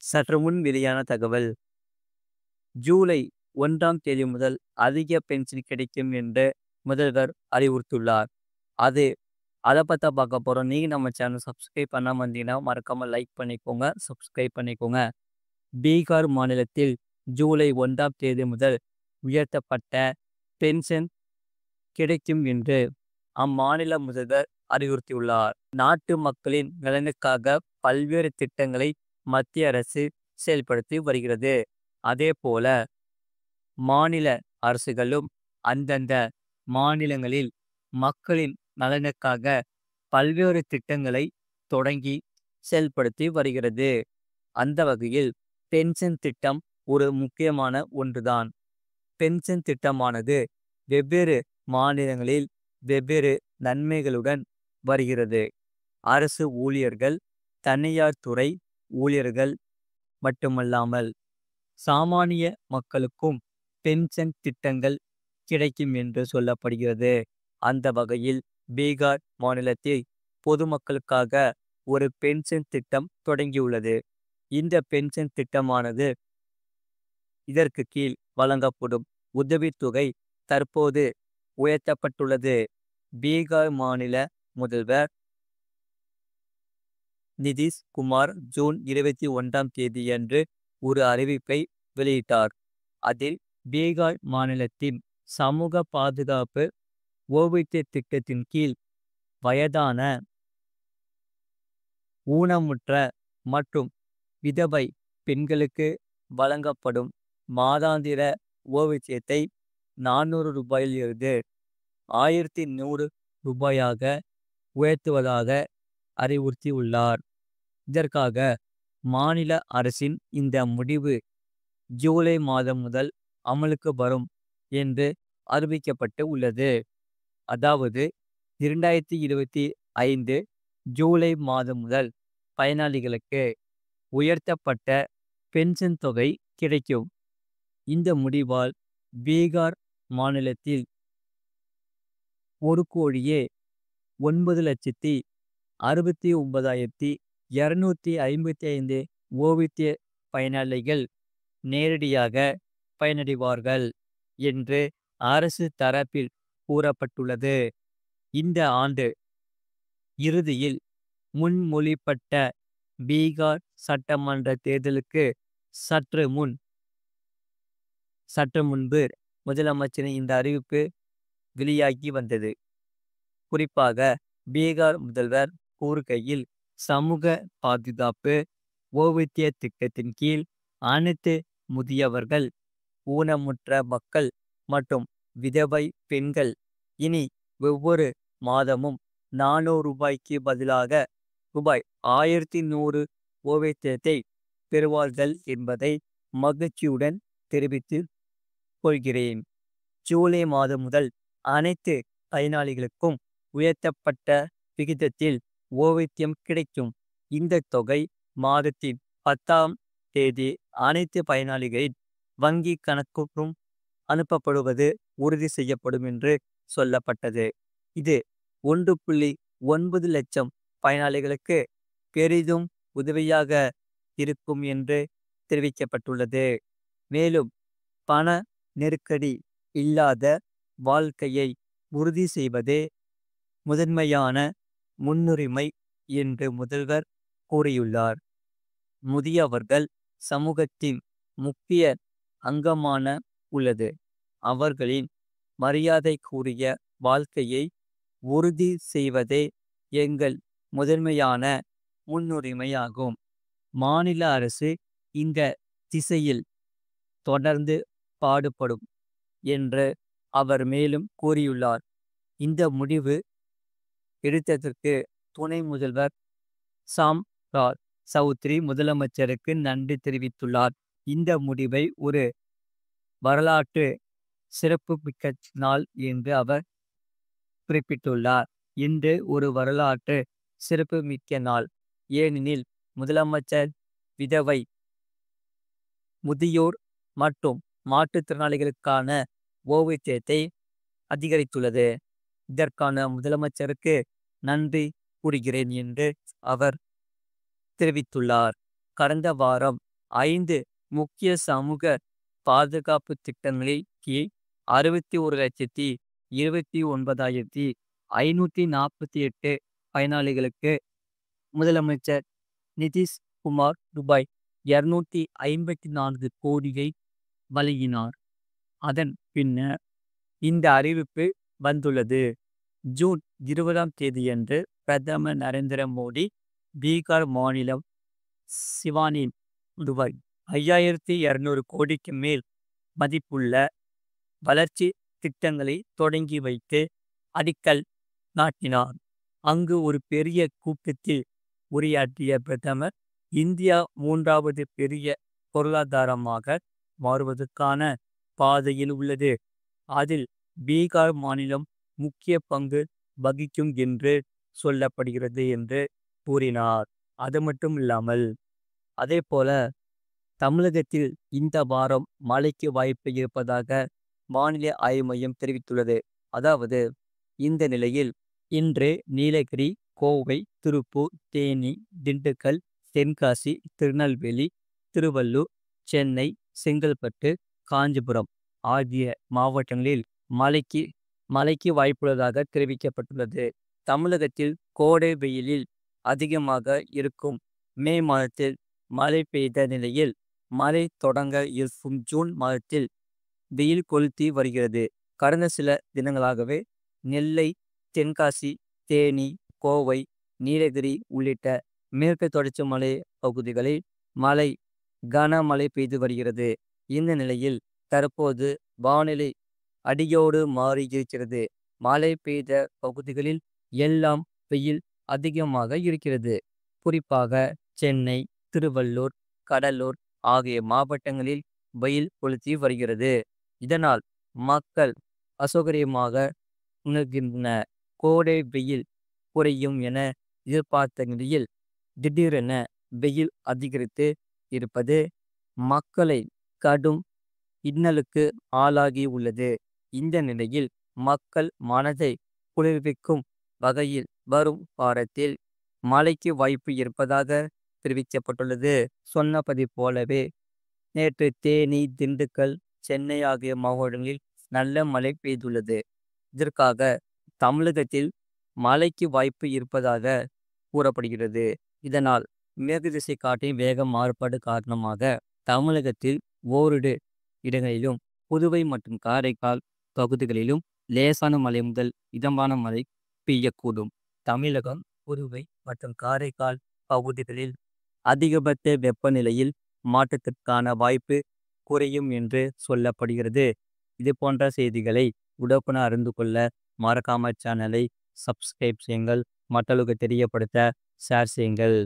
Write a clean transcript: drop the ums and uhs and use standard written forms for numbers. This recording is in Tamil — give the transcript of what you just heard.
சற்று முன் வெளியான தகவல். ஜூலை 1ஆம் தேதி முதல் அதிக பென்ஷன் கிடைக்கும் என்று முதல்வர் அறிவுறுத்தியுள்ளார். அத பத்தி பார்க்க போறோம். நீங்க நம்ம சேனல் சப்ஸ்கிரைப் பண்ணாம இருந்தீங்கன்னா மறக்காம லைக் பண்ணிக்கோங்க, சப்ஸ்கிரைப் பண்ணிக்கோங்க. பீகார் மாநிலத்தில் ஜூலை 1ஆம் தேதி முதல் உயர்த்தப்பட்ட பென்ஷன் கிடைக்கும் என்று அம்மாநில முதல்வர் அறிவுறுத்தியுள்ளார். நாட்டு மக்களின் நலனுக்காக பல்வேறு திட்டங்களை மத்திய அரசு செயல்படுத்தி வருகிறது. அதேபோல மாநில அரசுகளும் அந்தந்த மாநிலங்களில் மக்களின் நலனுக்காக பல்வேறு திட்டங்களை தொடங்கி செயல்படுத்தி வருகிறது. அந்த வகையில் பென்ஷன் திட்டம் ஒரு முக்கியமான ஒன்றுதான். பென்ஷன் திட்டமானது வெவ்வேறு மாநிலங்களில் வெவ்வேறு நன்மைகளுடன் வருகிறது. அரசு ஊழியர்கள், தனியார் துறை ஊழியர்கள் மட்டுமல்லாமல் சாமானிய மக்களுக்கும் பென்ஷன் திட்டங்கள் கிடைக்கும் என்று சொல்லப்படுகிறது. அந்த வகையில் பீகார் மாநிலத்தில் பொதுமக்களுக்காக ஒரு பென்ஷன் திட்டம் தொடங்கியுள்ளது. இந்த பென்ஷன் திட்டமானது இதற்கு கீழ் வழங்கப்படும் உதவித்தொகை தற்போது உயர்த்தப்பட்டுள்ளது. பீகார் மாநில முதல்வர் நிதிஷ் குமார் ஜூன் 21ஆம் தேதியன்று ஒரு அறிவிப்பை வெளியிட்டார். அதில் பீகார் மாநிலத்தின் சமூக பாதுகாப்பு ஓய்வூதிய திட்டத்தின் கீழ் வயதான, ஊனமுற்ற மற்றும் விதவை பெண்களுக்கு வழங்கப்படும் மாதாந்திர ஓய்வூதியத்தை 400 ரூபாயிலிருந்து 1100 ரூபாயாக உயர்த்துவதாக அறிவுறுத்தியுள்ளார். இதற்காக மாநில அரசின் இந்த முடிவு ஜூலை மாதம் முதல் அமலுக்கு வரும் என்று அறிவிக்கப்பட்டு உள்ளது. அதாவது 2025 ஜூலை மாதம் முதல் பயனாளிகளுக்கு உயர்த்தப்பட்ட பென்ஷன் தொகை கிடைக்கும். இந்த முடிவால் பீகார் மாநிலத்தில் 1,69,255 ஓய்வூதிய பயனாளிகள் நேரடியாக பயனடைவார்கள் என்று அரசு தரப்பில் கூறப்பட்டுள்ளது. இந்த ஆண்டு இறுதியில் முன்மொழியப்பட்ட பீகார் சட்டமன்ற தேர்தலுக்கு சற்று முன்பு முதலமைச்சரின் இந்த அறிவிப்பு வெளியாகி வந்தது. குறிப்பாக பீகார் முதல்வர் கூறுகையில், சமூக பாதுகாப்பு ஓய்வூதிய திட்டத்தின் கீழ் அனைத்து முதியவர்கள், ஊனமுற்ற மக்கள் மற்றும் விதவை பெண்கள் இனி ஒவ்வொரு மாதமும் 400 ரூபாய்க்கு பதிலாக ரூபாய் 1100 ஓய்வூதியத்தை பெறுவார்கள் என்பதை மகிழ்ச்சியுடன் தெரிவித்துக் கொள்கிறேன். ஜூலை மாதம் முதல் அனைத்து பயனாளிகளுக்கும் உயர்த்தப்பட்ட விகிதத்தில் ஓய்வூதியம் கிடைக்கும். இந்த தொகை மாதத்தின் 10ஆம் தேதி அனைத்து பயனாளிகளின் வங்கி கணக்குக்கும் அனுப்பப்படுவது உறுதி செய்யப்படும் என்று சொல்லப்பட்டது. இது 1.9 லட்சம் பயனாளிகளுக்கு பெரிதும் உதவியாக இருக்கும் என்று தெரிவிக்கப்பட்டுள்ளது. மேலும் பண நெருக்கடி இல்லாத வாழ்க்கையை உறுதி செய்வதே முதன்மையான முன்னுரிமை என்று முதல்வர் கூறியுள்ளார். முதியவர்கள் சமூகத்தின் முக்கிய அங்கமான உள்ளது. அவர்களின் மரியாதைக்குரிய வாழ்க்கையை உறுதி செய்வதே எங்கள் முதன்மையான முன்னுரிமையாகும். மாநில அரசு இந்த திசையில் தொடர்ந்து பாடுபடும் என்று அவர் மேலும் கூறியுள்ளார். இந்த முடிவு எடுத்ததற்கு துணை முதல்வர் சாம்ராஜ் சௌத்ரி முதலமைச்சருக்கு நன்றி தெரிவித்துள்ளார். இந்த முடிவை ஒரு வரலாற்று சிறப்புமிக்க நாள் என்று அவர் குறிப்பிட்டுள்ளார். இன்று ஒரு வரலாற்று சிறப்புமிக்க நாள். ஏனெனில் முதலமைச்சர் விதவை, முதியோர் மற்றும் மாற்றுத்திறனாளிகளுக்கான ஓய்வூதியத்தை அதிகரித்துள்ளது. இதற்கான முதலமைச்சருக்கு நன்றி கூறுகிறேன் என்று அவர் தெரிவித்துள்ளார். கடந்த வாரம் 5 முக்கிய சமூக பாதுகாப்பு திட்டங்களின் கீழ் 61,29,548 பயனாளிகளுக்கு முதலமைச்சர் நிதிஷ் குமார் ரூபாய் 254 கோடியை வழங்கினார். அதன் பின்னர் இந்த அறிவிப்பு வந்துள்ளது. ஜூன் 20ஆம் தேதியன்று பிரதமர் நரேந்திர மோடி பீகார் மாநிலம் சிவானில் ரூபாய் 5200 கோடிக்கு மேல் மதிப்புள்ள வளர்ச்சி திட்டங்களை தொடங்கி வைத்து அடிக்கல் நாட்டினார். அங்கு ஒரு பெரிய கூட்டத்தில் உரையாற்றிய பிரதமர், இந்தியா 3வது பெரிய பொருளாதாரமாக மாறுவதற்கான பாதையில் உள்ளது. அதில் பீகார் மாநிலம் முக்கிய பங்கு வகிக்கும் என்று சொல்லப்படுகிறது என்று கூறினார். அது மட்டும் இல்லாமல் அதேபோல தமிழகத்தில் இந்த வாரம் மழைக்கு வாய்ப்பு இருப்பதாக வானிலை ஆய்வு மையம் தெரிவித்துள்ளது. அதாவது இந்த நிலையில் இன்று நீலகிரி, கோவை, திருப்பூர், தேனி, திண்டுக்கல், தென்காசி, திருநெல்வேலி, திருவள்ளூர், சென்னை, செங்கல்பட்டு, காஞ்சிபுரம் ஆகிய மாவட்டங்களில் மழைக்கு வாய்ப்புள்ளதாக தெரிவிக்கப்பட்டுள்ளது. தமிழகத்தில் கோடை வெயிலில் அதிகமாக இருக்கும் மே மாதத்தில் மழை பெய்த நிலையில் மழை தொடங்க இருக்கும் ஜூன் மாதத்தில் வெயில் கொளுத்தி வருகிறது. கடந்த சில தினங்களாகவே நெல்லை, தென்காசி, தேனி, கோவை, நீலகிரி உள்ளிட்ட மேற்கு தொடர்ச்சி மலை பகுதிகளில் கனமழை பெய்து வருகிறது. இந்த நிலையில் தற்போது வானிலை அடியோடு மாறி இருக்கிறது. மழை பெய்த பகுதிகளில் எல்லாம் வெயில் அதிகமாக இருக்கிறது. குறிப்பாக சென்னை, திருவள்ளூர், கடலூர் ஆகிய மாவட்டங்களில் வெயில் கொளுத்தி வருகிறது. இதனால் மக்கள் அசௌகரியமாக உணர்கின்றனர். கோடை வெயில் குறையும் என எதிர்பார்த்த நிலையில் திடீரென வெயில் அதிகரித்து இருப்பது மக்களை கடும் இன்னலுக்கு ஆளாகி உள்ளது. இந்த நிலையில் மக்கள் மனதை குளிர்விக்கும் வகையில் வரும் வாரத்தில் மழைக்கு வாய்ப்பு இருப்பதாக தெரிவிக்கப்பட்டுள்ளது. சொன்னபடி போலவே நேற்று தேனி, திண்டுக்கல், சென்னை ஆகிய மாவட்டங்களில் நல்ல மழை பெய்துள்ளது. இதற்காக தமிழகத்தில் மழைக்கு வாய்ப்பு இருப்பதாக கூறப்படுகிறது. இதனால் மேற்கு திசை காற்றின் வேகம் மாறுபாடு காரணமாக தமிழகத்தில் ஓரிரு இடங்களிலும், புதுவை மற்றும் காரைக்கால் பகுதிகளிலும் லேசான மழை முதல் மிதமான மழை பெய்யக்கூடும். தமிழகம், புதுவை மற்றும் காரைக்கால் பகுதிகளில் அதிகபட்ச வெப்பநிலையில் மாற்றத்திற்கான வாய்ப்பு குறையும் என்று சொல்லப்படுகிறது. இது போன்ற செய்திகளை உடனுக்குடன் அறிந்து கொள்ள மறக்காம சேனலை சப்ஸ்கிரைப் செய்யுங்கள். மற்றவர்களுக்கு தெரியப்படுத்த ஷேர் செய்யுங்கள்.